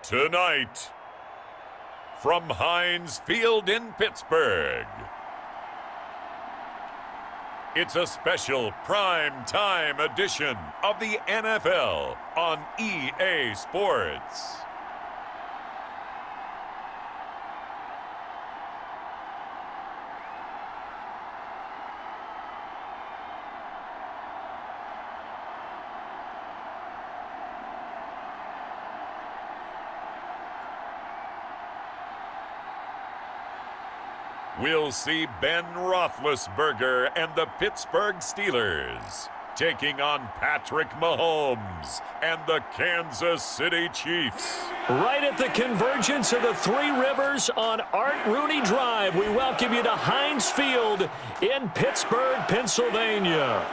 Tonight, from Heinz Field in Pittsburgh, it's a special prime time edition of the NFL on EA Sports. We'll see Ben Roethlisberger and the Pittsburgh Steelers taking on Patrick Mahomes and the Kansas City Chiefs. Right at the convergence of the Three Rivers on Art Rooney Drive, we welcome you to Heinz Field in Pittsburgh, Pennsylvania.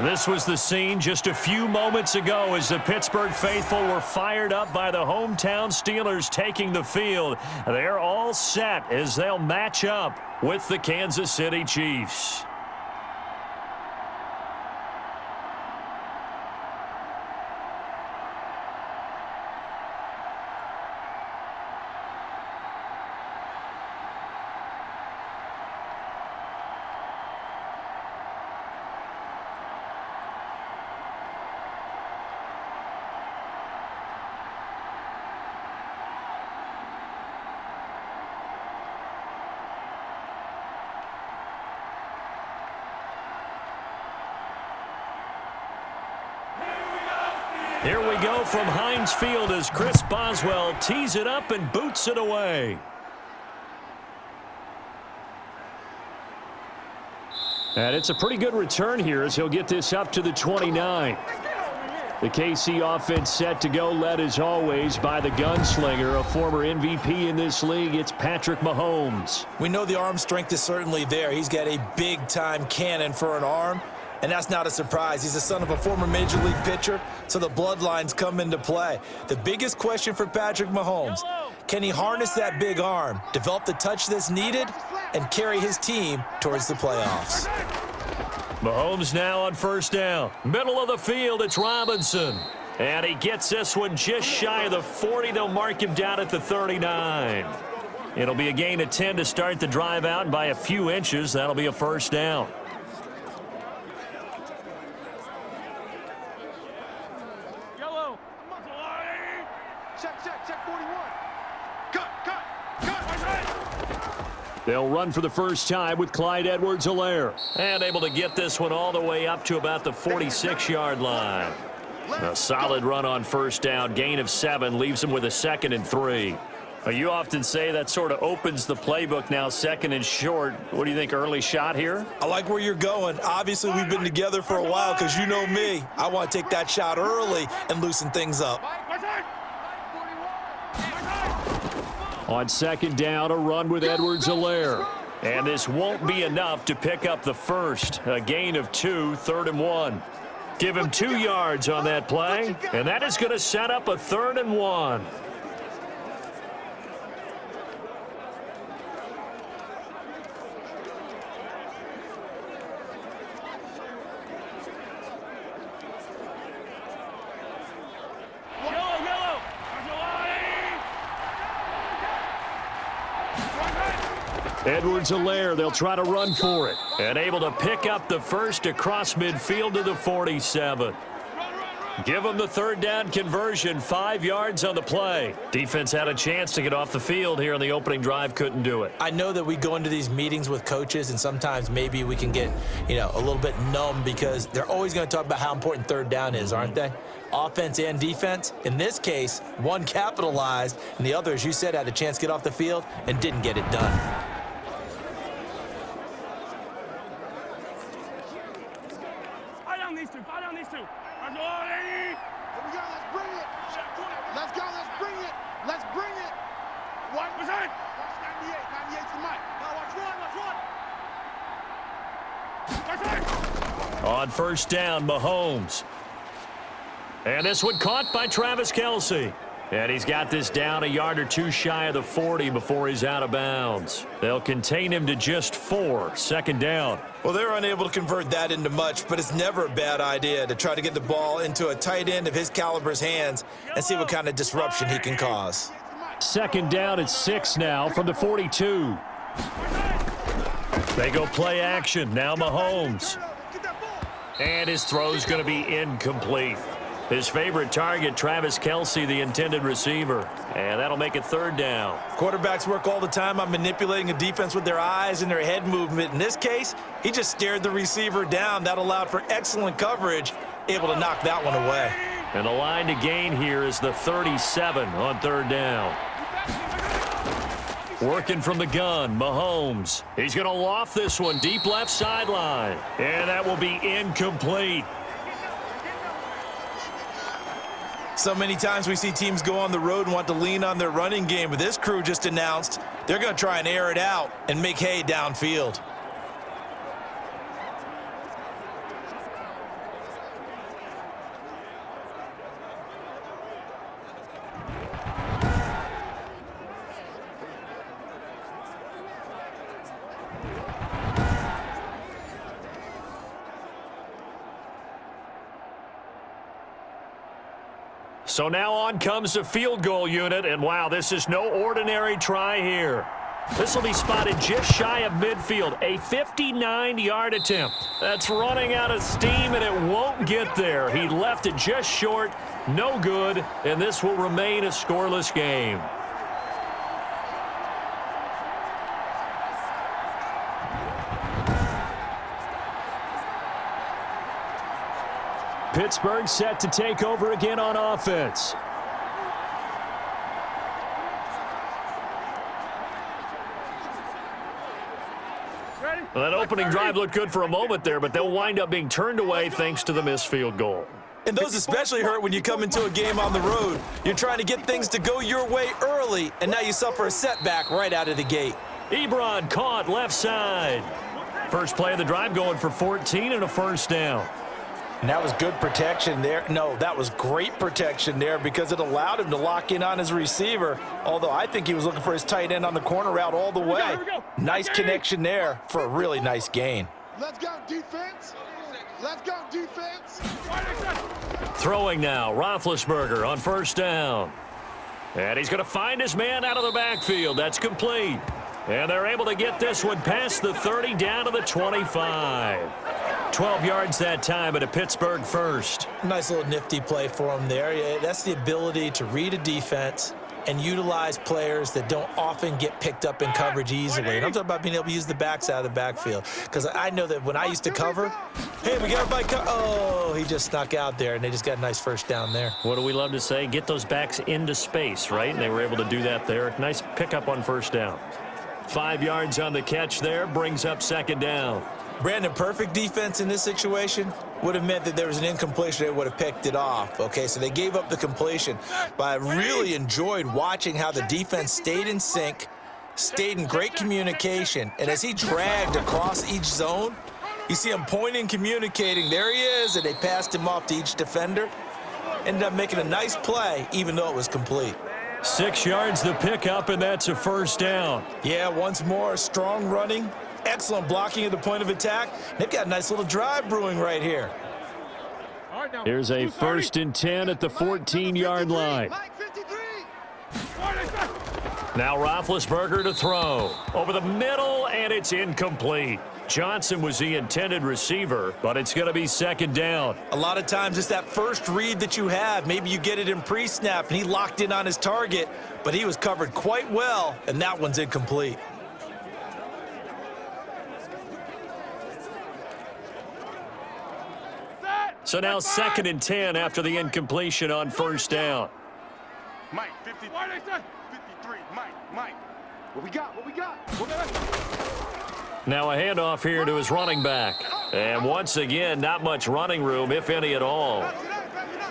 This was the scene just a few moments ago as the Pittsburgh faithful were fired up by the hometown Steelers taking the field. They're all set as they'll match up with the Kansas City Chiefs. Here we go from Heinz Field as Chris Boswell tees it up and boots it away. And it's a pretty good return here as he'll get this up to the 29. The KC offense set to go, led as always by the gunslinger, a former MVP in this league. It's Patrick Mahomes. We know the arm strength is certainly there. He's got a big-time cannon for an arm. And that's not a surprise. He's the son of a former Major League pitcher, so the bloodlines come into play. The biggest question for Patrick Mahomes, can he harness that big arm, develop the touch that's needed, and carry his team towards the playoffs? Mahomes now on first down. Middle of the field, it's Robinson. And he gets this one just shy of the 40. They'll mark him down at the 39. It'll be a gain of 10 to start the drive out, and by a few inches, that'll be a first down. They'll run for the first time with Clyde Edwards-Helaire. And able to get this one all the way up to about the 46-yard line. A solid run on first down. Gain of 7 leaves him with a 2nd and 3. You often say that sort of opens the playbook now, 2nd and short. What do you think, early shot here? I like where you're going. Obviously, we've been together for a while because you know me. I want to take that shot early and loosen things up. On second down, a run with Edwards-Helaire. And this won't be enough to pick up the first. A gain of 2, 3rd and 1. Give him 2 yards on that play, and that is going to set up a 3rd and 1. Edwards-Helaire, they'll try to run for it. And able to pick up the first across midfield to the 47. Give them the 3rd down conversion, 5 yards on the play. Defense had a chance to get off the field here on the opening drive, couldn't do it. I know that we go into these meetings with coaches, and sometimes maybe we can get, a little bit numb because they're always going to talk about how important 3rd down is, aren't they? Offense and defense. In this case, one capitalized, and the other, as you said, had a chance to get off the field and didn't get it done. On first down, Mahomes. And this one caught by Travis Kelce. And he's got this down a yard or two shy of the 40 before he's out of bounds. They'll contain him to just 4, second down. Well, they're unable to convert that into much, but it's never a bad idea to try to get the ball into a tight end of his caliber's hands and see what kind of disruption he can cause. Second down at 6 now from the 42. They go play action. Now Mahomes. And his throw's going to be incomplete. His favorite target, Travis Kelce, the intended receiver. And that'll make it third down. Quarterbacks work all the time on manipulating a defense with their eyes and their head movement. In this case, he just stared the receiver down. That allowed for excellent coverage, able to knock that one away. And the line to gain here is the 37 on third down. Working from the gun, Mahomes. He's going to loft this one deep left sideline. And that will be incomplete. So many times we see teams go on the road and want to lean on their running game, but this crew just announced they're going to try and air it out and make hay downfield. So now on comes the field goal unit, and wow, this is no ordinary try here. This will be spotted just shy of midfield, a 59-yard attempt. That's running out of steam, and it won't get there. He left it just short, no good, and this will remain a scoreless game. Pittsburgh set to take over again on offense. Well, that opening drive looked good for a moment there, but they'll wind up being turned away thanks to the missed field goal. And those especially hurt when you come into a game on the road. You're trying to get things to go your way early, and now you suffer a setback right out of the gate. Ebron caught left side. First play of the drive going for 14 and a first down. And that was good protection there. No, that was great protection there because it allowed him to lock in on his receiver, although I think he was looking for his tight end on the corner route all the way. Nice connection there for a really nice gain. Let's go, defense. Let's go, defense. Throwing now, Roethlisberger on first down. And he's going to find his man out of the backfield. That's complete. And they're able to get this one past the 30 down to the 25. 12 yards that time at a Pittsburgh first. Nice little nifty play for him there. Yeah, that's the ability to read a defense and utilize players that don't often get picked up in coverage easily. And I'm talking about being able to use the backs out of the backfield. Because I know that when I used to cover, hey, we got everybody oh, he just snuck out there, and they just got a nice first down there. What do we love to say? Get those backs into space, right? And they were able to do that there. Nice pickup on first down. 5 yards on the catch there, brings up second down. Brandon, perfect defense in this situation would have meant that there was an incompletion. They would have picked it off. Okay, so they gave up the completion. But I really enjoyed watching how the defense stayed in sync, stayed in great communication. And as he dragged across each zone, you see him pointing, communicating. There he is, and they passed him off to each defender. Ended up making a nice play, even though it was complete. 6 yards the pickup, and that's a first down. Yeah, once more, strong running. Excellent blocking at the point of attack. They've got a nice little drive brewing right here. Here's a 1st and 10 at the 14-yard line. Now Roethlisberger to throw. Over the middle, and it's incomplete. Johnson was the intended receiver, but it's going to be second down. A lot of times it's that first read that you have. Maybe you get it in pre-snap, and he locked in on his target, but he was covered quite well, and that one's incomplete. So now 2nd and 10 after the incompletion on first down. Mike, 53, Mike. What we got? Now a handoff here to his running back. And once again, not much running room, if any at all.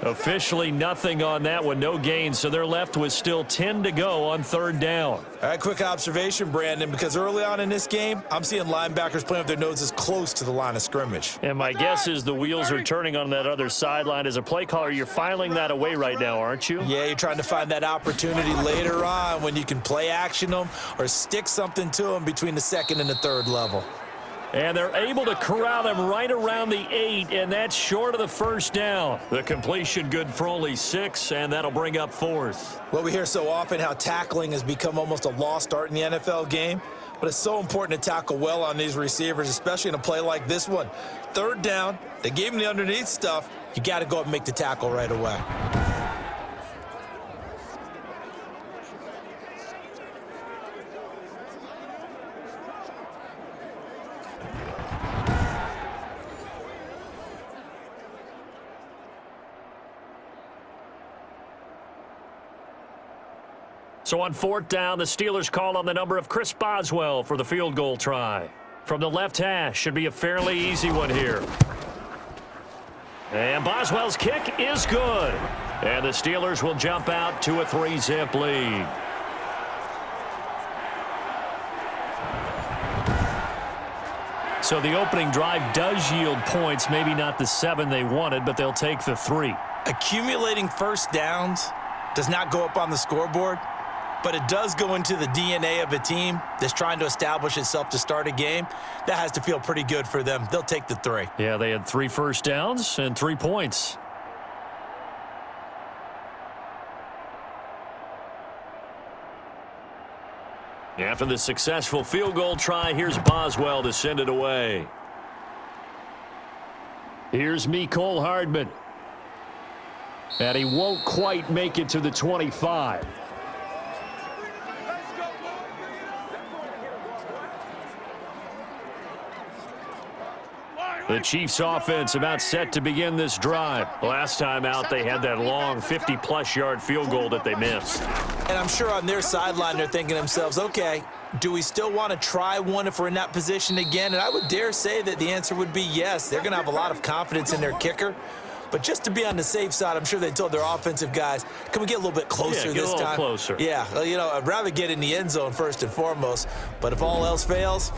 Officially nothing on that one, no gain, so they're left with still 10 to go on third down. All right, quick observation, Brandon, because early on in this game, I'm seeing linebackers playing with their noses close to the line of scrimmage. And my guess is the wheels are turning on that other sideline. As a play caller, you're filing that away right now, aren't you? Yeah, you're trying to find that opportunity later on when you can play action them or stick something to them between the second and the third level. And they're able to corral them right around the 8, and that's short of the first down. The completion good for only 6, and that'll bring up fourth. Well, we hear so often how tackling has become almost a lost art in the NFL game, but it's so important to tackle well on these receivers, especially in a play like this one. Third down, they gave him the underneath stuff. You got to go up and make the tackle right away. So on fourth down, the Steelers call on the number of Chris Boswell for the field goal try. From the left hash, should be a fairly easy one here. And Boswell's kick is good. And the Steelers will jump out to a 3-zip lead. So the opening drive does yield points, maybe not the 7 they wanted, but they'll take the 3. Accumulating first downs does not go up on the scoreboard, but it does go into the DNA of a team that's trying to establish itself to start a game. That has to feel pretty good for them. They'll take the 3. Yeah, they had 3 first downs and 3 points. After the successful field goal try, here's Boswell to send it away. Here's Mecole Hardman. And he won't quite make it to the 25. The Chiefs offense about set to begin this drive. Last time out, they had that long 50-plus yard field goal that they missed. And I'm sure on their sideline, they're thinking to themselves, okay, do we still want to try one if we're in that position again? And I would dare say that the answer would be yes. They're going to have a lot of confidence in their kicker. But just to be on the safe side, I'm sure they told their offensive guys, can we get a little bit closer this time? Get a little closer. Yeah, well, you know, I'd rather get in the end zone first and foremost. But if all else fails,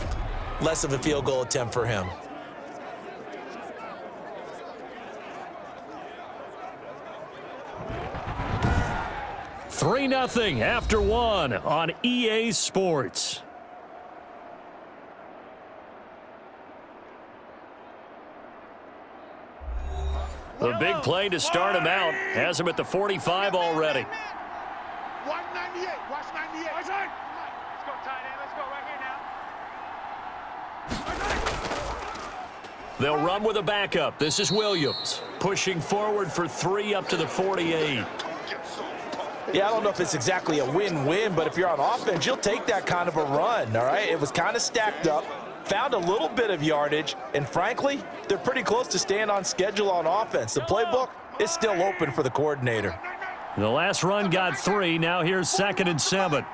less of a field goal attempt for him. $3-0 after 1 on EA Sports. The big play to start him out has him at the 45 already. 198. Watch 98. Let's go, tight end. Let's go right here now. They'll run with a backup. This is Williams pushing forward for 3 up to the 48. Yeah, I don't know if it's exactly a win-win, but if you're on offense, you'll take that kind of a run, all right? It was kind of stacked up, found a little bit of yardage, and frankly, they're pretty close to staying on schedule on offense. The playbook is still open for the coordinator. The last run got 3. Now here's 2nd and 7.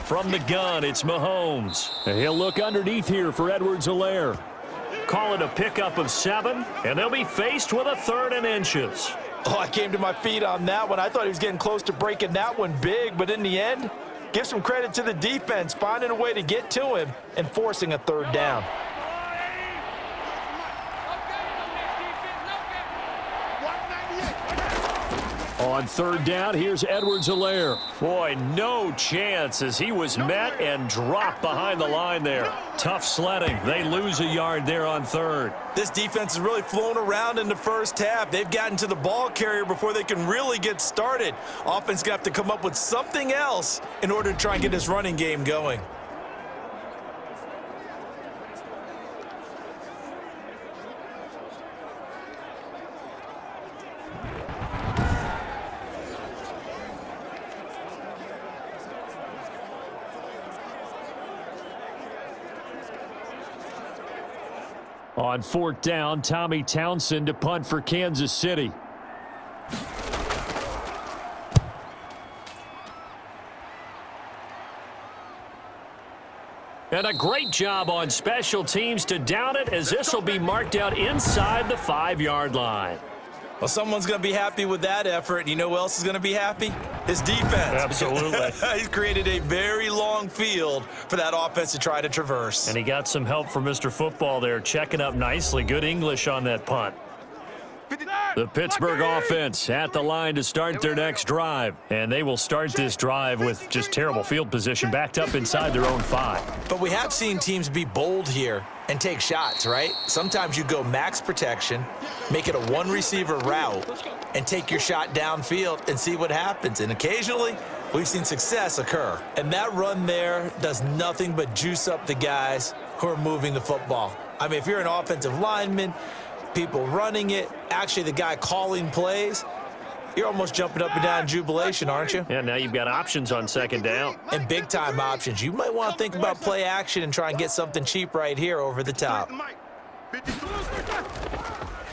From the gun, it's Mahomes. And he'll look underneath here for Edwards-Helaire. Call it a pickup of 7, and they'll be faced with a 3rd and inches. Oh, I came to my feet on that one. I thought he was getting close to breaking that one big, but in the end, give some credit to the defense, finding a way to get to him and forcing a 3rd down. On 3rd down, here's Edwards-Helaire. Boy, no chance as he was met and dropped behind the line there. Tough sledding. They lose a yard there on 3rd. This defense has really flown around in the first half. They've gotten to the ball carrier before they can really get started. Offense going to have to come up with something else in order to try and get this running game going. On 4th down, Tommy Townsend to punt for Kansas City. And a great job on special teams to down it, as this will be marked out inside the 5-yard line. Well, someone's going to be happy with that effort. You know who else is going to be happy? His defense. Absolutely. He's created a very long field for that offense to try to traverse. And he got some help from Mr. Football there, checking up nicely. Good English on that punt. The Pittsburgh offense at the line to start their next drive. And they will start this drive with just terrible field position, backed up inside their own 5. But we have seen teams be bold here and take shots, right? Sometimes you go max protection, make it a one-receiver route, and take your shot downfield and see what happens. And occasionally, we've seen success occur. And that run there does nothing but juice up the guys who are moving the football. I mean, if you're an offensive lineman, people running it, actually the guy calling plays, you're almost jumping up and down in jubilation, aren't you? Yeah, now you've got options on second down. And big-time options. You might want to think about play action and try and get something cheap right here over the top.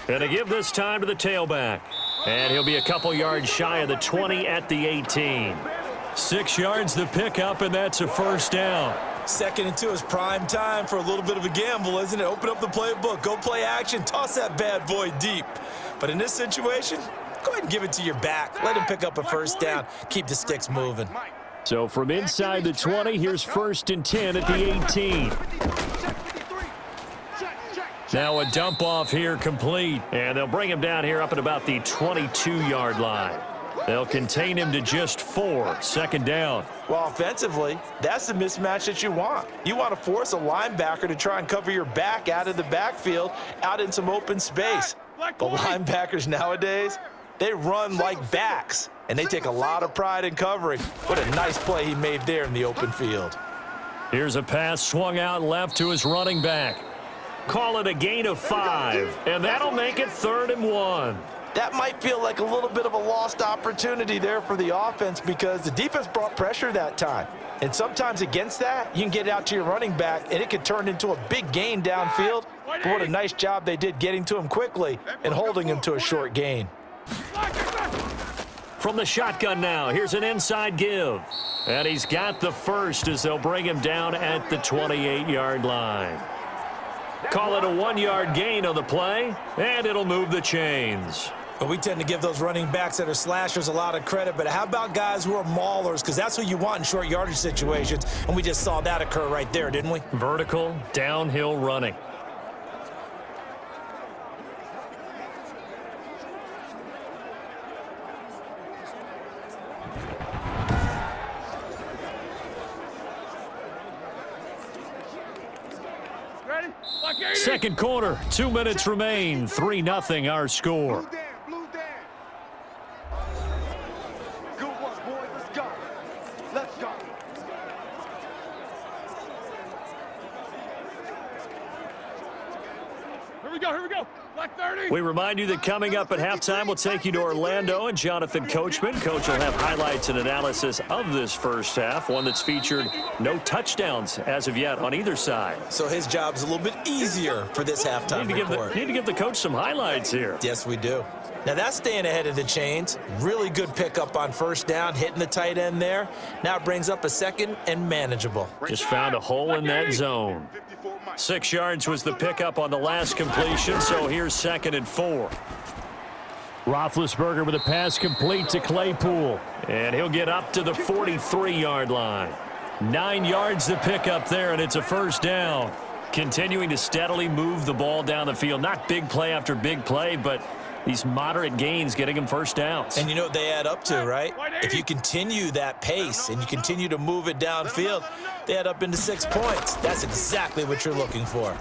And to give this time to the tailback. And he'll be a couple yards shy of the 20 at the 18. 6 yards the pickup, and that's a first down. 2nd and 2 is prime time for a little bit of a gamble, isn't it? Open up the playbook, go play action, toss that bad boy deep. But in this situation, go ahead and give it to your back. Let him pick up a first down. Keep the sticks moving. So from inside the 20, here's 1st and 10 at the 18. Now a dump off here complete. And they'll bring him down here up at about the 22-yard line. They'll contain him to just 4. 2nd down. Well, offensively, that's the mismatch that you want. You want to force a linebacker to try and cover your back out of the backfield, out in some open space. But linebackers nowadays, they run like backs, and they take a lot of pride in covering. What a nice play he made there in the open field. Here's a pass swung out left to his running back. Call it a gain of 5, and that'll make it 3rd and 1. That might feel like a little bit of a lost opportunity there for the offense because the defense brought pressure that time. And sometimes against that, you can get it out to your running back, and it could turn into a big gain downfield. But what a nice job they did getting to him quickly and holding him to a short gain. From the shotgun now, here's an inside give. And he's got the first as they'll bring him down at the 28-yard line. Call it a 1-yard gain on the play, and it'll move the chains. But we tend to give those running backs that are slashers a lot of credit. But how about guys who are maulers? Because that's what you want in short yardage situations. And we just saw that occur right there, didn't we? Vertical, downhill running. Second quarter, 2 minutes remain. 3-0 our score. Blue down. Good one, boys. Let's go. Let's go. Here we go. Black 30. We remind you that coming up at halftime, we'll take you to Orlando and Jonathan Coachman. Coach will have highlights and analysis of this first half, one that's featured no touchdowns as of yet on either side. So his job's a little bit easier for this halftime report. Need to give the coach some highlights here. Yes, we do. Now that's staying ahead of the chains. Really good pickup on first down, hitting the tight end there. Now it brings up a 2nd and manageable. Just found a hole in that zone. 6 yards was the pickup on the last completion, so here's 2nd and 4. Roethlisberger with a pass complete to Claypool, and he'll get up to the 43-yard line. 9 yards the pickup there, and it's a first down. Continuing to steadily move the ball down the field. Not big play after big play, but these moderate gains getting him first downs. And you know what they add up to, right? If you continue that pace and you continue to move it downfield, they add up into 6 points. That's exactly what you're looking for.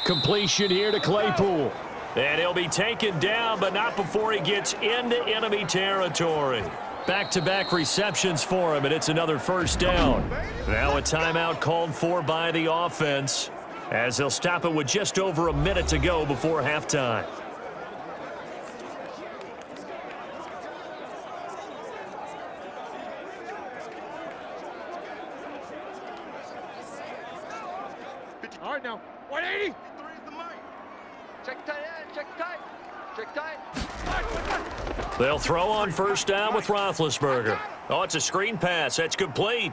Completion here to Claypool. And he'll be taken down, but not before he gets into enemy territory. Back-to-back receptions for him, and it's another first down. Now a timeout called for by the offense, as they'll stop it with just over a minute to go before halftime. All right, now. 180. Check tight. They'll throw on first down with Roethlisberger. Oh, it's a screen pass. That's complete.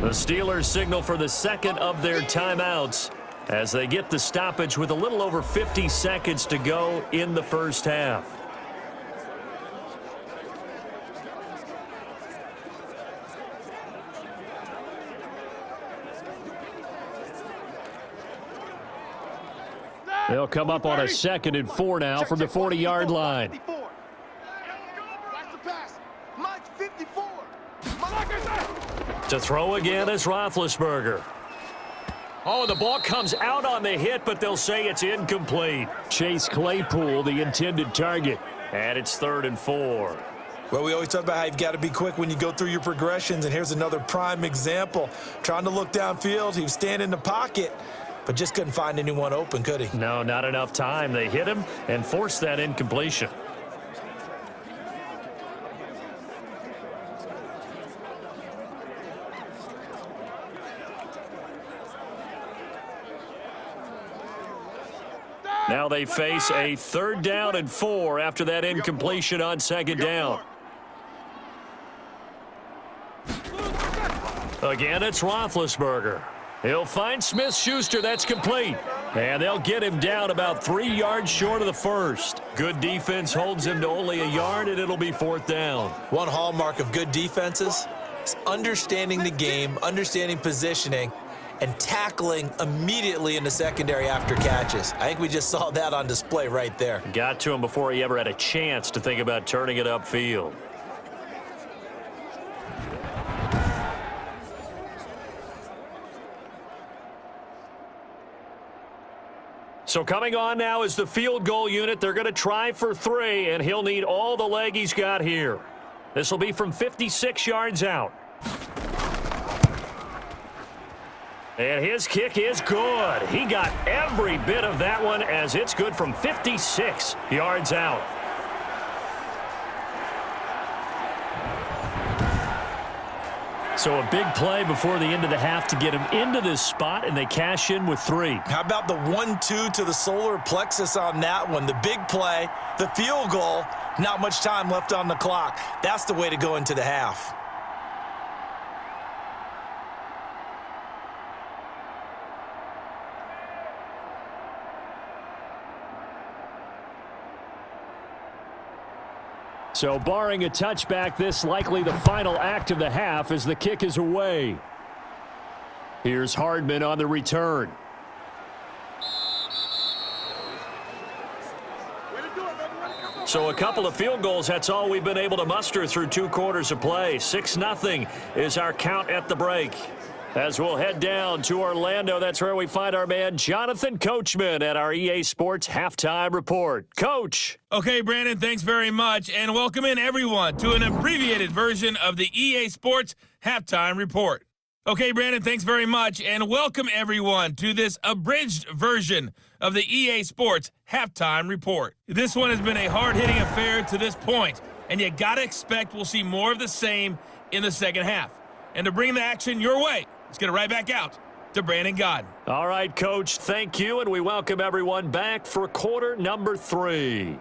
The Steelers signal for the second of their timeouts as they get the stoppage with a little over 50 seconds to go in the first half. They'll come up on a 2nd and 4 now from the 40-yard line. To throw again is Roethlisberger. Oh, the ball comes out on the hit, but they'll say it's incomplete. Chase Claypool, the intended target. And it's 3rd and 4. Well, we always talk about how you've got to be quick when you go through your progressions, and here's another prime example. Trying to look downfield, he was standing in the pocket, but just couldn't find anyone open, could he? No, not enough time. They hit him and forced that incompletion. Now they face a 3rd down and 4 after that incompletion on 2nd down. Again, it's Roethlisberger. He'll find Smith-Schuster. That's complete. And they'll get him down about 3 yards short of the first. Good defense holds him to only a yard, and it'll be 4th down. One hallmark of good defenses is understanding the game, understanding positioning, and tackling immediately in the secondary after catches. I think we just saw that on display right there. Got to him before he ever had a chance to think about turning it upfield. So coming on now is the field goal unit. They're going to try for 3, and he'll need all the leg he's got here. This will be from 56 yards out. And his kick is good. He got every bit of that one as it's good from 56 yards out. So a big play before the end of the half to get him into this spot, and they cash in with 3. How about the 1-2 to the solar plexus on that one? The big play, the field goal, not much time left on the clock. That's the way to go into the half. So barring a touchback, this likely the final act of the half as the kick is away. Here's Hardman on the return. So a couple of field goals, that's all we've been able to muster through 2 quarters of play. 6-0 is our count at the break. As we'll head down to Orlando, that's where we find our man Jonathan Coachman at our EA Sports Halftime Report. Coach. Okay, Brandon, thanks very much, and welcome in everyone to an abbreviated version of the EA Sports Halftime Report. Okay, Brandon, thanks very much, and welcome everyone to this abridged version of the EA Sports Halftime Report. This one has been a hard-hitting affair to this point, and you gotta expect we'll see more of the same in the second half. And to bring the action your way, let's get it right back out to Brandon Godden. All right, Coach, thank you, and we welcome everyone back for quarter number 3.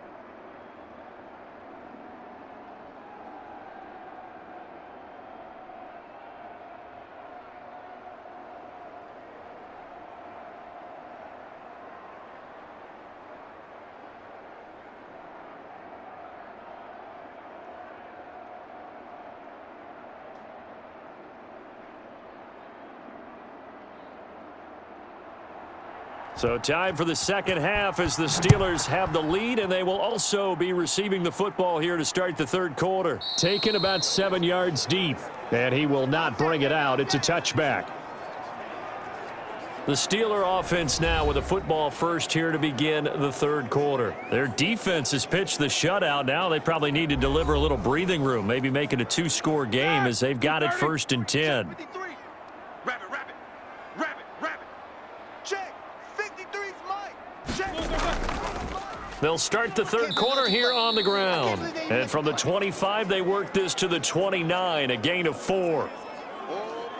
So time for the second half as the Steelers have the lead, and they will also be receiving the football here to start the third quarter. Taken about 7 yards deep, and he will not bring it out. It's a touchback. The Steeler offense now with a football first here to begin the third quarter. Their defense has pitched the shutout. Now they probably need to deliver a little breathing room, maybe make it a 2-score game as they've got it 1st and 10. They'll start the third quarter here on the ground. And from the 25, they work this to the 29, a gain of 4.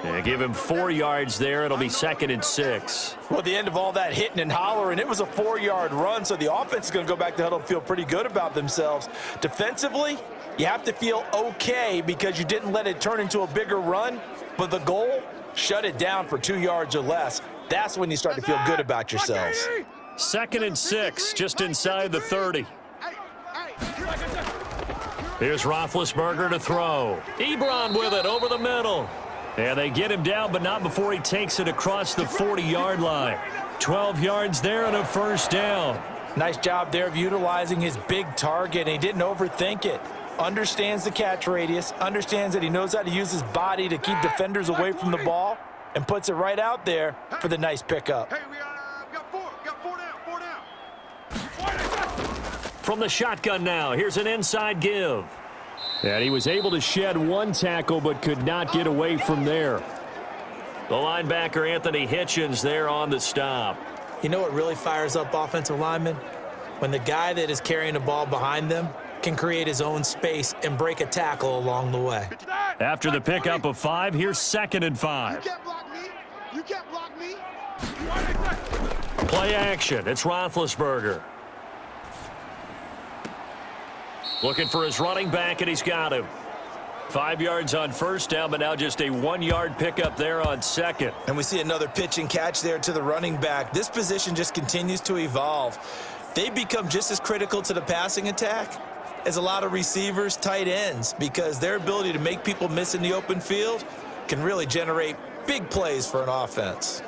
And give him 4 yards there. It'll be 2nd and 6. Well, at the end of all that hitting and hollering, it was a 4-yard run, so the offense is going to go back to huddle and feel pretty good about themselves. Defensively, you have to feel okay because you didn't let it turn into a bigger run, but the goal, shut it down for 2 yards or less. That's when you start to feel good about yourselves. 2nd and 6, just inside the 30. Here's Roethlisberger to throw. Ebron with it over the middle. And they get him down, but not before he takes it across the 40-yard line. 12 yards there and a first down. Nice job there of utilizing his big target, and he didn't overthink it. Understands the catch radius, understands that he knows how to use his body to keep defenders away from the ball, and puts it right out there for the nice pickup. Hey, we got four down. From the shotgun now, here's an inside give. And he was able to shed one tackle but could not get away from there. The linebacker Anthony Hitchens there on the stop. You know what really fires up offensive linemen? When the guy that is carrying the ball behind them can create his own space and break a tackle along the way. After the pickup of 5, here's 2nd and 5. You can't block me. You can't block me. Play action. It's Roethlisberger. Looking for his running back, and he's got him. 5 yards on first down, but now just a 1-yard pickup there on 2nd. And we see another pitch and catch there to the running back. This position just continues to evolve. They become just as critical to the passing attack as a lot of receivers, tight ends, because their ability to make people miss in the open field can really generate big plays for an offense.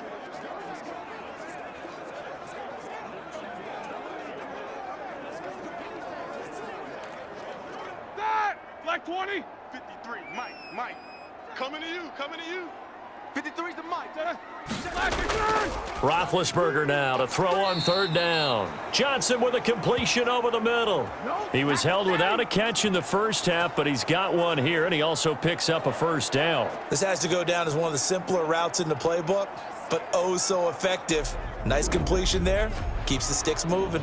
Black 20. 53, Mike. Coming to you. 53's the Mike. Roethlisberger now to throw on 3rd down. Johnson with a completion over the middle. He was held without a catch in the first half, but he's got one here, and he also picks up a first down. This has to go down as one of the simpler routes in the playbook, but oh so effective. Nice completion there. Keeps the sticks moving.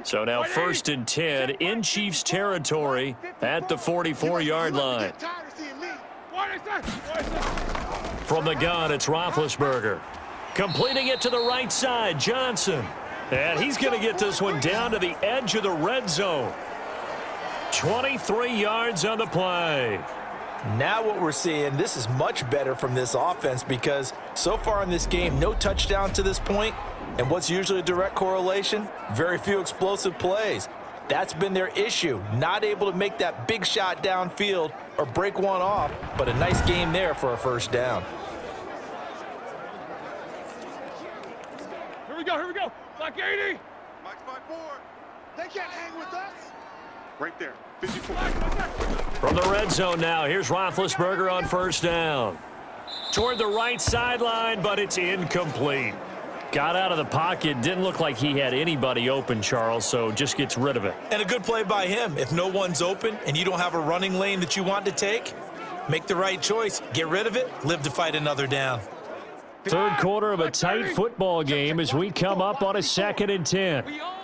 So now 1st and 10 in Chiefs territory at the 44-yard line. From the gun, it's Roethlisberger. Completing it to the right side, Johnson. And he's going to get this one down to the edge of the red zone. 23 yards on the play. Now what we're seeing, this is much better from this offense because so far in this game, no touchdown to this point. And what's usually a direct correlation? Very few explosive plays. That's been their issue. Not able to make that big shot downfield or break one off, but a nice game there for a first down. Here we go. Black 80. Mike's 5-4. They can't hang with us. Right there. 54. From the red zone now, here's Roethlisberger on 1st down. Toward the right sideline, but it's incomplete. Got out of the pocket, didn't look like he had anybody open, Charles, so just gets rid of it. And a good play by him. If no one's open and you don't have a running lane that you want to take, make the right choice. Get rid of it, live to fight another down. 3rd quarter of a tight football game as we come up on a 2nd and 10. We own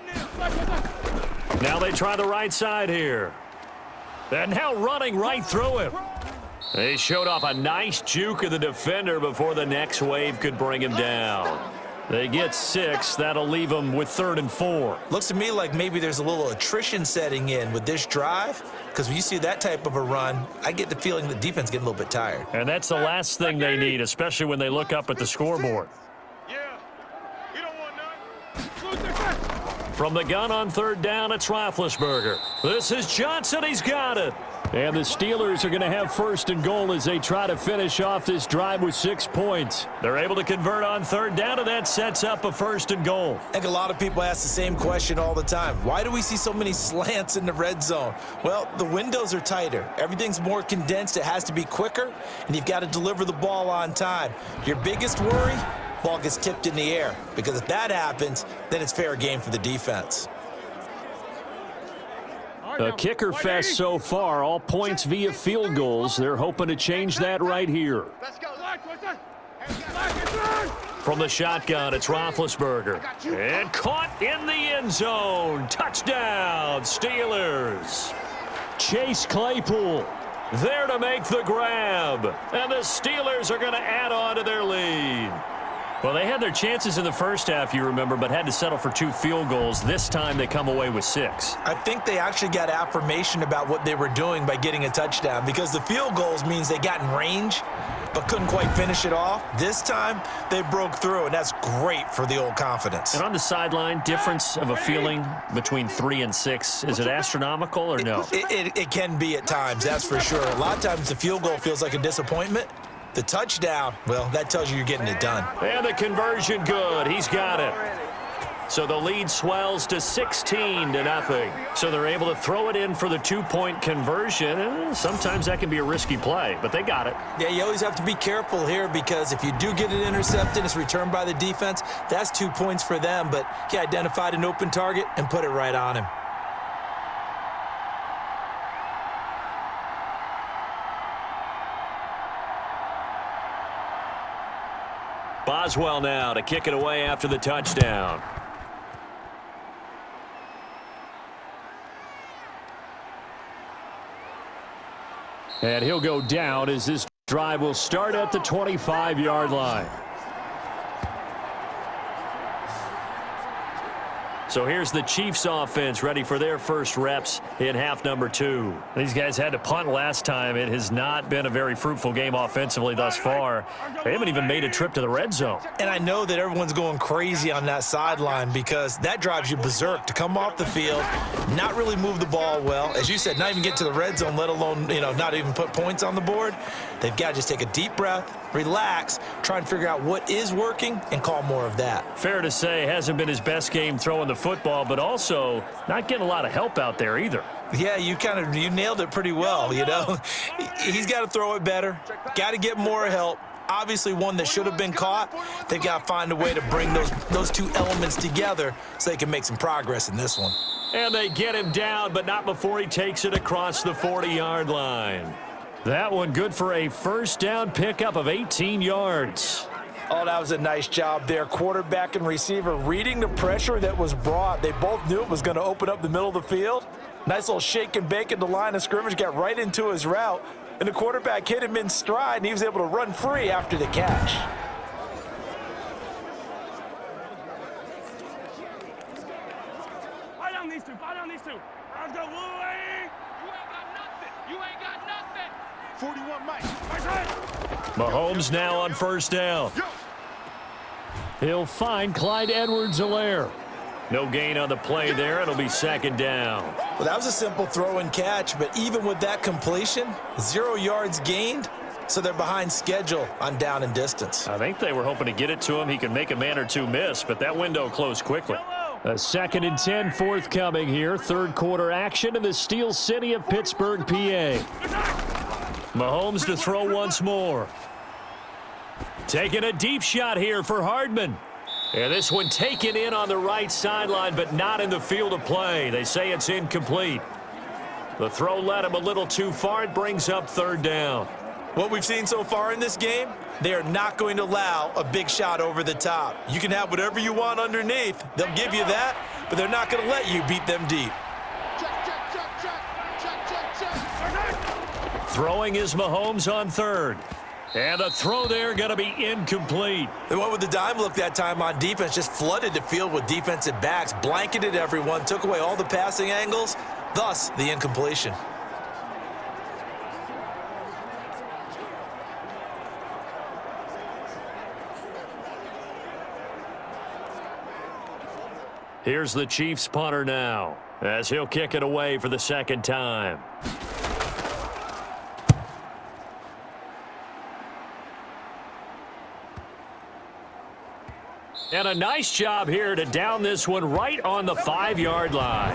them. Now they try the right side here. And now running right through him. They showed off a nice juke of the defender before the next wave could bring him down. They get 6. That'll leave them with 3rd and 4. Looks to me like maybe there's a little attrition setting in with this drive, because when you see that type of a run, I get the feeling the defense getting a little bit tired. And that's the last thing they need, especially when they look up at the scoreboard. Yeah. We don't want none. From the gun on 3rd down, it's Roethlisberger. This is Johnson. He's got it. And the Steelers are going to have 1st and goal as they try to finish off this drive with 6 points. They're able to convert on 3rd down, and that sets up a 1st and goal. I think a lot of people ask the same question all the time. Why do we see so many slants in the red zone? Well, the windows are tighter. Everything's more condensed. It has to be quicker, and you've got to deliver the ball on time. Your biggest worry? Ball gets tipped in the air, because if that happens, then it's fair game for the defense. A kicker fest so far, all points via field goals. They're hoping to change that right here. Let's go. From the shotgun, it's Roethlisberger. And caught in the end zone. Touchdown, Steelers. Chase Claypool there to make the grab. And the Steelers are going to add on to their lead. Well, they had their chances in the first half, you remember, but had to settle for 2 field goals. This time they come away with 6. I think they actually got affirmation about what they were doing by getting a touchdown, because the field goals means they got in range but couldn't quite finish it off. This time they broke through, and that's great for the old confidence. And on the sideline, difference of a feeling between 3 and 6, is it astronomical or no? It can be at times, that's for sure. A lot of times the field goal feels like a disappointment. The touchdown, well, that tells you you're getting it done. And the conversion good. He's got it. So the lead swells to 16-0. So they're able to throw it in for the 2-point conversion. And sometimes that can be a risky play, but they got it. Yeah, you always have to be careful here, because if you do get it intercepted, it's returned by the defense, that's 2 points for them. But he identified an open target and put it right on him. Boswell now to kick it away after the touchdown. And he'll go down as this drive will start at the 25-yard line. So here's the Chiefs offense ready for their first reps in half number 2. These guys had to punt last time. It has not been a very fruitful game offensively thus far. They haven't even made a trip to the red zone. And I know that everyone's going crazy on that sideline, because that drives you berserk to come off the field, not really move the ball well. As you said, not even get to the red zone, let alone, not even put points on the board. They've got to just take a deep breath, relax, try and figure out what is working, and call more of that. Fair to say, hasn't been his best game throwing the football, but also not getting a lot of help out there either. Yeah, you nailed it pretty well, He's got to throw it better, got to get more help. Obviously one that should have been caught. They've got to find a way to bring those 2 elements together so they can make some progress in this one. And they get him down, but not before he takes it across the 40-yard line. That one good for a first down pickup of 18 yards. Oh, that was a nice job there. Quarterback and receiver reading the pressure that was brought. They both knew it was going to open up the middle of the field. Nice little shake and bake at the line of scrimmage, got right into his route, and the quarterback hit him in stride, and he was able to run free after the catch. Fight on these two. Let's go, Louie. You ain't got nothing. 41 Mike. Mahomes now on first down. He'll find Clyde Edwards-Helaire. No gain on the play there. It'll be second down. Well, that was a simple throw and catch, but even with that completion, 0 yards gained, so they're behind schedule on down and distance. I think they were hoping to get it to him. He could make a man or 2 miss, but that window closed quickly. A 2nd and 10 forthcoming here. Third quarter action in the Steel City of Pittsburgh, PA. Mahomes to throw once more. Taking a deep shot here for Hardman. And this one taken in on the right sideline, but not in the field of play. They say it's incomplete. The throw led him a little too far. It brings up third down. What we've seen so far in this game, they are not going to allow a big shot over the top. You can have whatever you want underneath. They'll give you that, but they're not going to let you beat them deep. Throwing is Mahomes on third. And the throw there going to be incomplete. They went with the dime look that time on defense, just flooded the field with defensive backs, blanketed everyone, took away all the passing angles, thus the incompletion. Here's the Chiefs punter now, as he'll kick it away for the second time. And a nice job here to down this one right on the 5-yard line.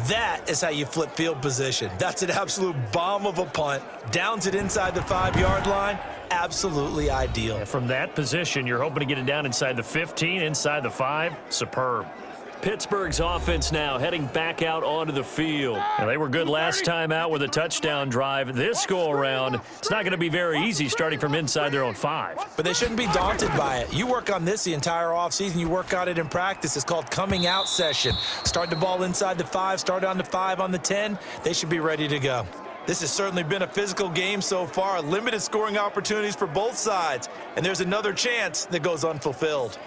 That is how you flip field position. That's an absolute bomb of a punt. Downs it inside the 5-yard line. Absolutely ideal. And from that position, you're hoping to get it down inside the 15, inside the 5. Superb. Pittsburgh's offense now heading back out onto the field. And they were good last time out with a touchdown drive. This go-around, it's not going to be very easy starting from inside their own 5. But they shouldn't be daunted by it. You work on this the entire offseason. You work on it in practice. It's called coming out session. Start the ball inside the 5, start on the 5 on the 10. They should be ready to go. This has certainly been a physical game so far. Limited scoring opportunities for both sides. And there's another chance that goes unfulfilled.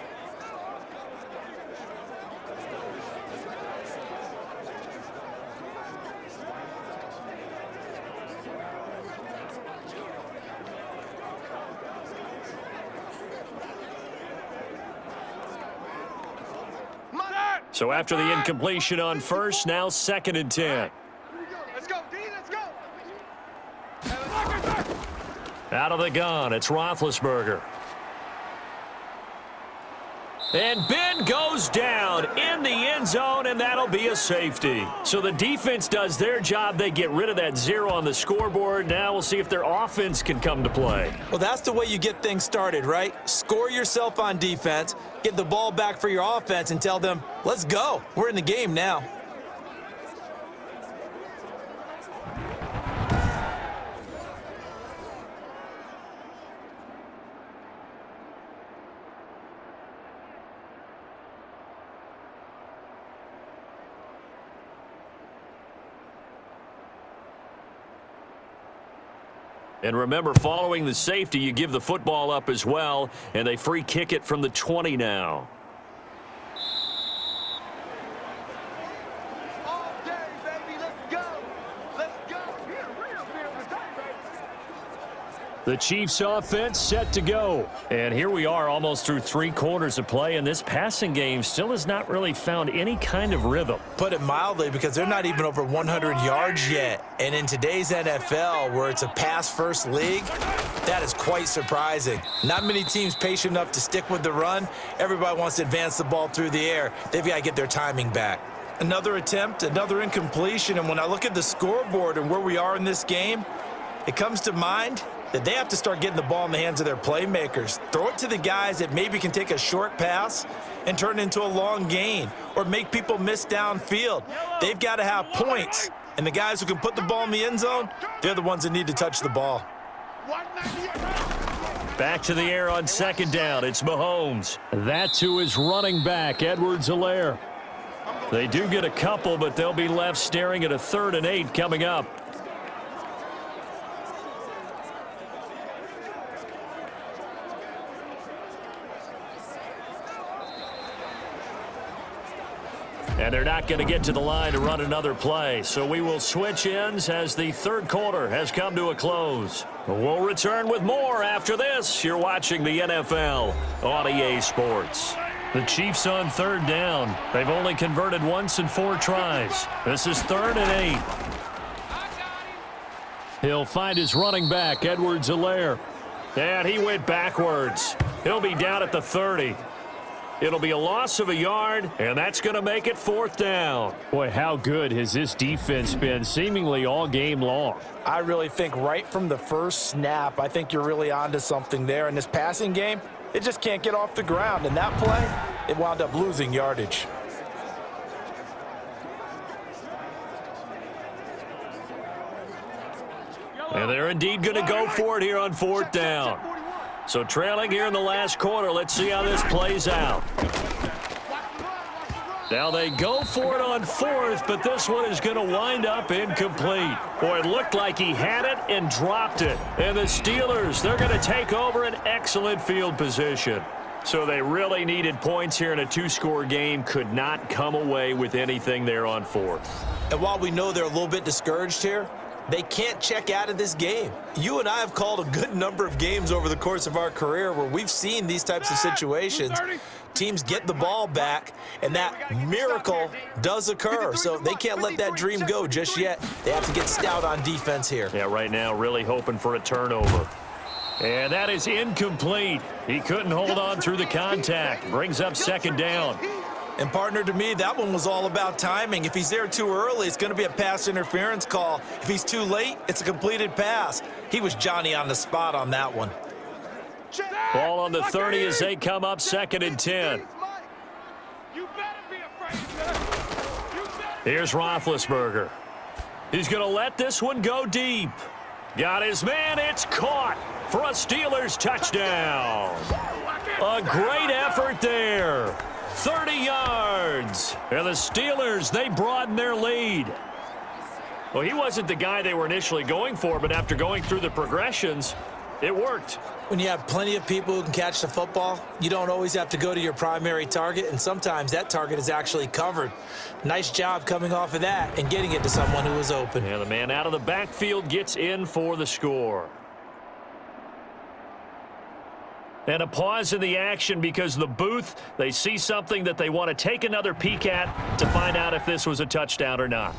So after the incompletion on first, now 2nd and 10. Let's go, D, let's go. Out of the gun, it's Roethlisberger. And Ben goes down in the end zone, and that'll be a safety. So the defense does their job. They get rid of that 0 on the scoreboard. Now we'll see if their offense can come to play. Well, that's the way you get things started, right? Score yourself on defense, get the ball back for your offense, and tell them, let's go. We're in the game now. And remember, following the safety, you give the football up as well, and they free kick it from the 20 now. All day, baby, let's go. Let's go. The Chiefs offense set to go. And here we are almost through 3 quarters of play, and this passing game still has not really found any kind of rhythm. Put it mildly, because they're not even over 100 yards yet. And in today's NFL, where it's a pass-first league, that is quite surprising. Not many teams patient enough to stick with the run. Everybody wants to advance the ball through the air. They've got to get their timing back. Another attempt, another incompletion, and when I look at the scoreboard and where we are in this game, it comes to mind that they have to start getting the ball in the hands of their playmakers. Throw it to the guys that maybe can take a short pass and turn it into a long gain or make people miss downfield. They've got to have points, and the guys who can put the ball in the end zone, they're the ones that need to touch the ball. Back to the air on 2nd down. It's Mahomes. That's who is running back, Edwards-Helaire. They do get a couple, but they'll be left staring at a 3rd and 8 coming up. And they're not going to get to the line to run another play. So we will switch ends as the 3rd quarter has come to a close. We'll return with more after this. You're watching the NFL on EA Sports. The Chiefs on 3rd down. They've only converted once in 4 tries. This is 3rd and 8. He'll find his running back, Edwards-Helaire. And he went backwards. He'll be down at the 30. It'll be a loss of a yard, and that's going to make it 4th down. Boy, how good has this defense been seemingly all game long? I really think right from the first snap, I think you're really onto something there. In this passing game, it just can't get off the ground. And that play, it wound up losing yardage. And they're indeed going to go for it here on 4th down. So trailing here in the last quarter, let's see how this plays out. Now they go for it on 4th, but this one is going to wind up incomplete. Boy, it looked like he had it and dropped it. And the Steelers, they're going to take over an excellent field position. So they really needed points here in a 2-score game, could not come away with anything there on 4th. And while we know they're a little bit discouraged here, they can't check out of this game. You and I have called a good number of games over the course of our career where we've seen these types of situations. Teams get the ball back, and that miracle does occur. So they can't let that dream go just yet. They have to get stout on defense here. Yeah, right now really hoping for a turnover. And that is incomplete. He couldn't hold on through the contact. Brings up 2nd down. And, partner, to me, that one was all about timing. If he's there too early, it's going to be a pass interference call. If he's too late, it's a completed pass. He was Johnny on the spot on that one. Ball on the 30 as they come up 2nd and 10. Here's Roethlisberger. He's going to let this one go deep. Got his man. It's caught for a Steelers touchdown. A great effort there. 30 yards. And the Steelers, they broaden their lead. Well, he wasn't the guy they were initially going for, but after going through the progressions, it worked. When you have plenty of people who can catch the football, you don't always have to go to your primary target, and sometimes that target is actually covered. Nice job coming off of that and getting it to someone who was open. And the man out of the backfield gets in for the score. And a pause in the action because the booth, they see something that they want to take another peek at to find out if this was a touchdown or not.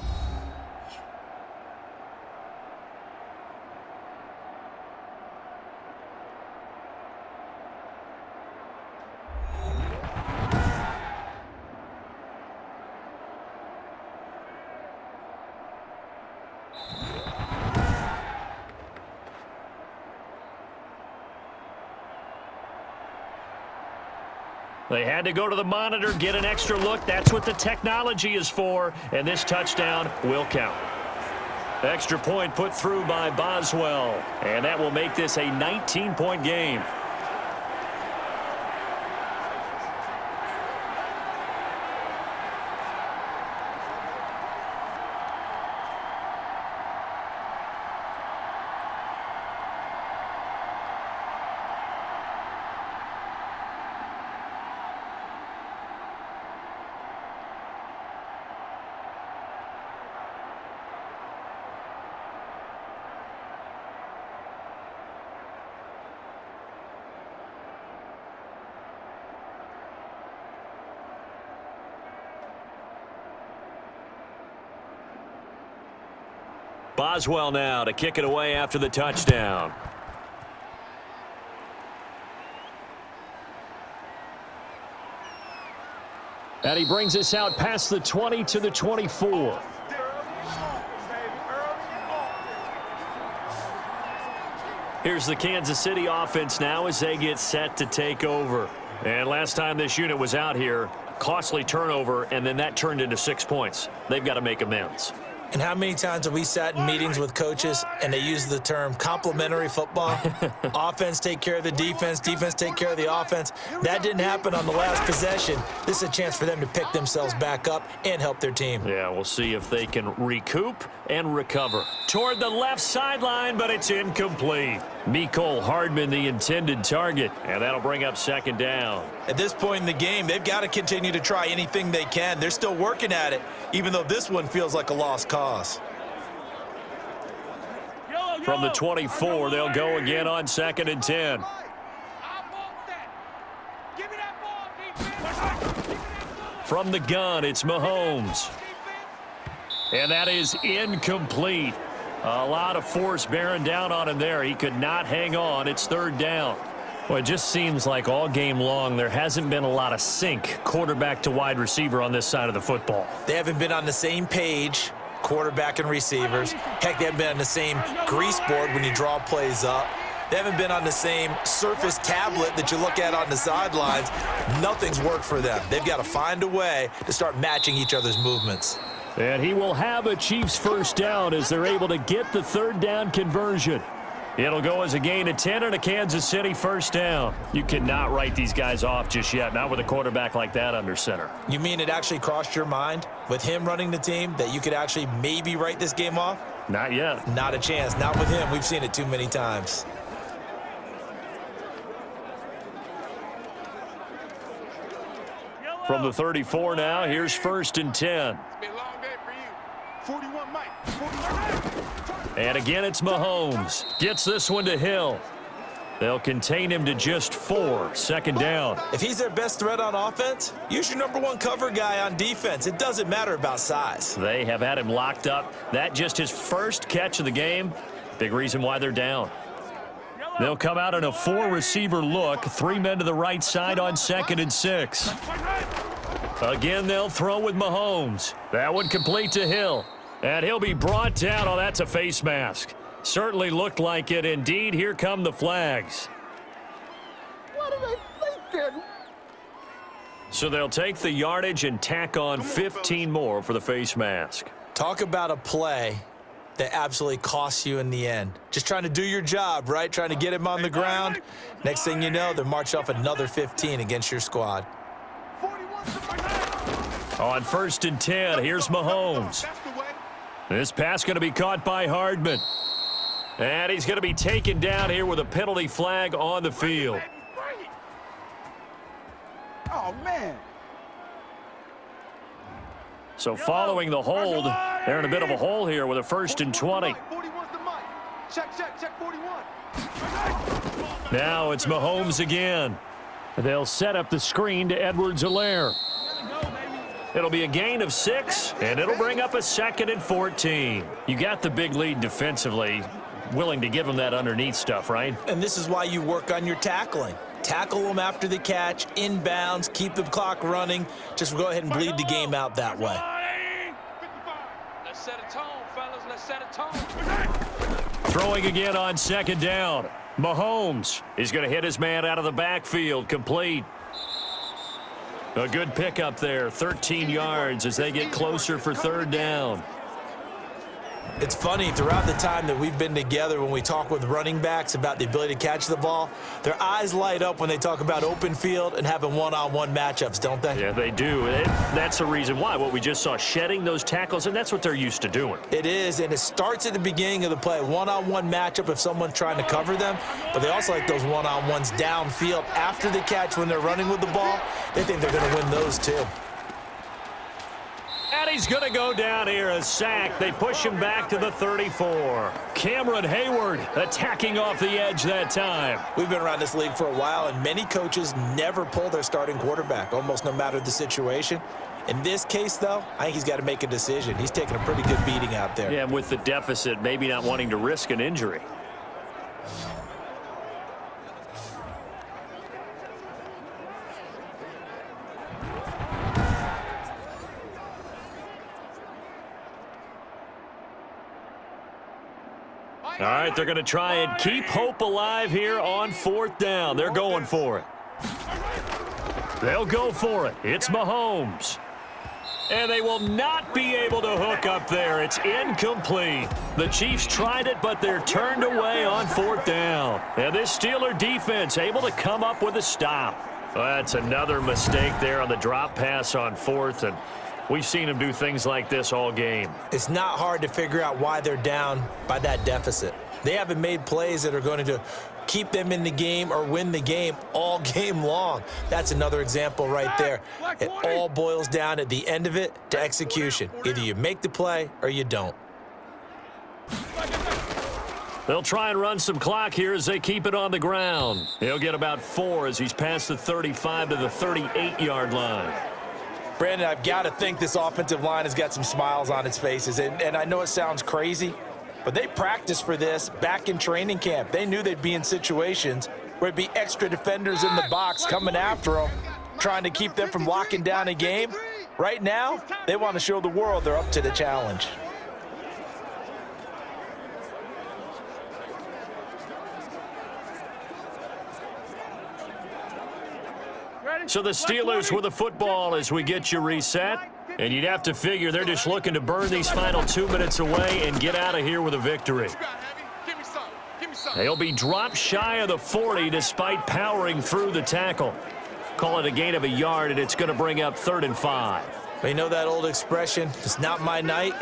They had to go to the monitor, get an extra look. That's what the technology is for, and this touchdown will count. Extra point put through by Boswell, and that will make this a 19-point game. Boswell now to kick it away after the touchdown. And he brings us out past the 20 to the 24. Here's the Kansas City offense now as they get set to take over. And last time this unit was out here, costly turnover, and then that turned into 6 points. They've got to make amends. And how many times have we sat in meetings with coaches and they use the term complementary football? Offense take care of the defense, defense take care of the offense. That didn't happen on the last possession. This is a chance for them to pick themselves back up and help their team. Yeah, we'll see if they can recoup and recover. Toward the left sideline, but it's incomplete. Mecole Hardman, the intended target, and that'll bring up second down. At this point in the game, they've got to continue to try anything they can. They're still working at it, even though this one feels like a lost cause. From the 24, they'll go again on 2nd and 10. From the gun, it's Mahomes. And that is incomplete. A lot of force bearing down on him there. He could not hang on. It's 3rd down. Well, it just seems like all game long there hasn't been a lot of sync quarterback to wide receiver on this side of the football. They haven't been on the same page, quarterback and receivers. Heck, they haven't been on the same grease board when you draw plays up. They haven't been on the same Surface tablet that you look at on the sidelines. Nothing's worked for them. They've got to find a way to start matching each other's movements. And he will have a Chiefs first down as they're able to get the 3rd down conversion. It'll go as a gain of 10 and a Kansas City first down. You cannot write these guys off just yet, not with a quarterback like that under center. You mean it actually crossed your mind with him running the team that you could actually maybe write this game off? Not yet. Not a chance. Not with him. We've seen it too many times. From the 34 now, here's 1st and 10. It's been a long day for you. 41 Mike. 41. And again, it's Mahomes. Gets this one to Hill. They'll contain him to just 4. 2nd down. If he's their best threat on offense, use your #1 cover guy on defense. It doesn't matter about size. They have had him locked up. That just his first catch of the game. Big reason why they're down. They'll come out in a 4-receiver look. 3 men to the right side on 2nd and 6. Again, they'll throw with Mahomes. That one complete to Hill. And he'll be brought down. Oh, that's a face mask. Certainly looked like it. Indeed, here come the flags. What are they thinking? So they'll take the yardage and tack on 15 more for the face mask. Talk about a play that absolutely costs you in the end. Just trying to do your job, right? Trying to get him on the ground. Next thing you know, they're marching off another 15 against your squad. On 1st and 10, here's Mahomes. This pass going to be caught by Hardman. And he's going to be taken down here with a penalty flag on the field. Oh, man. So following the hold, they're in a bit of a hole here with a 1st and 20. 41's the mic. Check 41. Now it's Mahomes again. They'll set up the screen to Edwards-Helaire. It'll be a gain of 6, and it'll bring up a 2nd and 14. You got the big lead defensively. Willing to give them that underneath stuff, right? And this is why you work on your tackling. Tackle them after the catch, inbounds, keep the clock running. Just go ahead and bleed the game out that way. Let's set a tone, fellas. Let's set a tone. Throwing again on 2nd down. Mahomes is going to hit his man out of the backfield, complete. A good pickup there, 13 yards as they get closer for 3rd down. It's funny, throughout the time that we've been together, when we talk with running backs about the ability to catch the ball, their eyes light up when they talk about open field and having one-on-one matchups, don't they? Yeah, they do. That's the reason why. What we just saw, shedding those tackles, and that's what they're used to doing. It is, and it starts at the beginning of the play, one-on-one matchup if someone's trying to cover them, but they also like those one-on-ones downfield after the catch when they're running with the ball. They think they're going to win those too. And he's going to go down here, a sack. They push him back to the 34. Cameron Hayward attacking off the edge that time. We've been around this league for a while, and many coaches never pull their starting quarterback, almost no matter the situation. In this case, though, I think he's got to make a decision. He's taking a pretty good beating out there. Yeah, and with the deficit, maybe not wanting to risk an injury. All right, they're going to try and keep hope alive here on 4th down. They're going for it. They'll go for it. It's Mahomes. And they will not be able to hook up there. It's incomplete. The Chiefs tried it, but they're turned away on 4th down. And this Steeler defense able to come up with a stop. Well, that's another mistake there on the drop pass on 4th, and we've seen them do things like this all game. It's not hard to figure out why they're down by that deficit. They haven't made plays that are going to keep them in the game or win the game all game long. That's another example right there. It all boils down at the end of it to execution. Either you make the play or you don't. They'll try and run some clock here as they keep it on the ground. He'll get about 4 as he's past the 35 to the 38-yard line. Brandon, I've got to think this offensive line has got some smiles on its faces. And I know it sounds crazy, but they practiced for this back in training camp. They knew they'd be in situations where it'd be extra defenders in the box coming after them, trying to keep them from locking down a game. Right now, they want to show the world they're up to the challenge. So the Steelers with the football as we get you reset. And you'd have to figure they're just looking to burn these final 2 minutes away and get out of here with a victory. They'll be dropped shy of the 40 despite powering through the tackle. Call it a gain of a yard, and it's going to bring up 3rd and 5. But you know that old expression, it's not my night?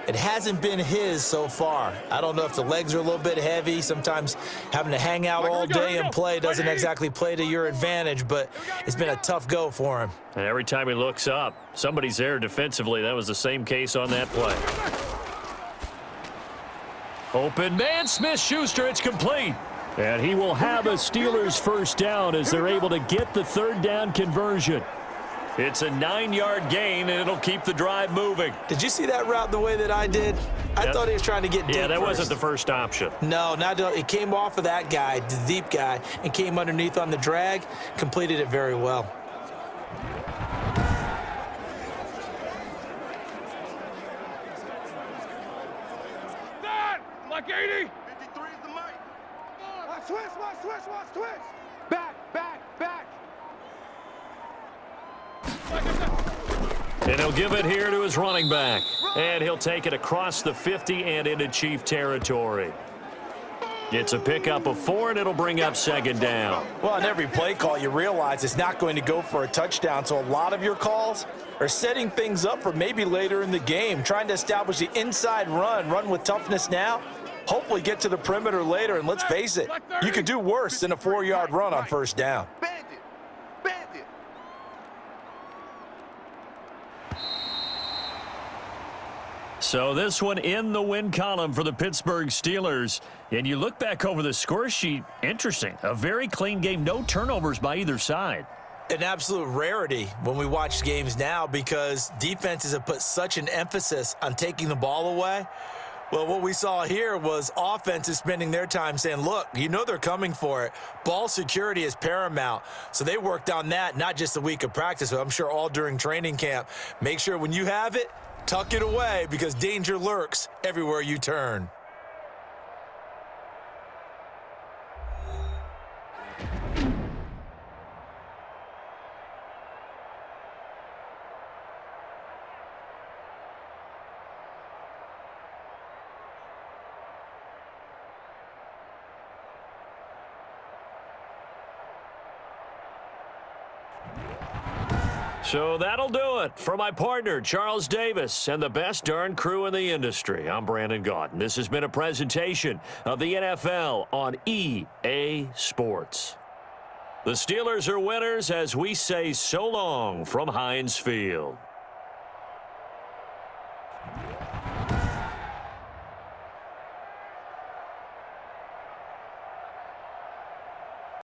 It hasn't been his so far. I don't know if the legs are a little bit heavy. Sometimes having to hang out all day and play doesn't exactly play to your advantage, but it's been a tough go for him. And every time he looks up, somebody's there defensively. That was the same case on that play. Open man, Smith-Schuster, it's complete. And he will have a Steelers 1st down as they're able to get the 3rd down conversion. It's a 9-yard gain, and it'll keep the drive moving. Did you see that route the way that I did? I thought he was trying to get deep. Yeah, that first. wasn't the first option. No, it came off of that guy, the deep guy, and came underneath on the drag, completed it very well. Like 80. 53 is the mic. Watch twist. Back. And he'll give it here to his running back. And he'll take it across the 50 and into Chief territory. It's a pickup of 4, and it'll bring up second down. Well, on every play call, you realize it's not going to go for a touchdown, so a lot of your calls are setting things up for maybe later in the game, trying to establish the inside run with toughness now, hopefully get to the perimeter later, and let's face it, you could do worse than a 4-yard run on first down. Bandit. So this one in the win column for the Pittsburgh Steelers. And you look back over the score sheet, interesting. A very clean game, no turnovers by either side. An absolute rarity when we watch games now because defenses have put such an emphasis on taking the ball away. Well, what we saw here was offenses spending their time saying, look, you know they're coming for it. Ball security is paramount. So they worked on that, not just a week of practice, but I'm sure all during training camp. Make sure when you have it, tuck it away because danger lurks everywhere you turn. So that'll do it for my partner, Charles Davis, and the best darn crew in the industry. I'm Brandon Gaudin. This has been a presentation of the NFL on EA Sports. The Steelers are winners as we say so long from Heinz Field.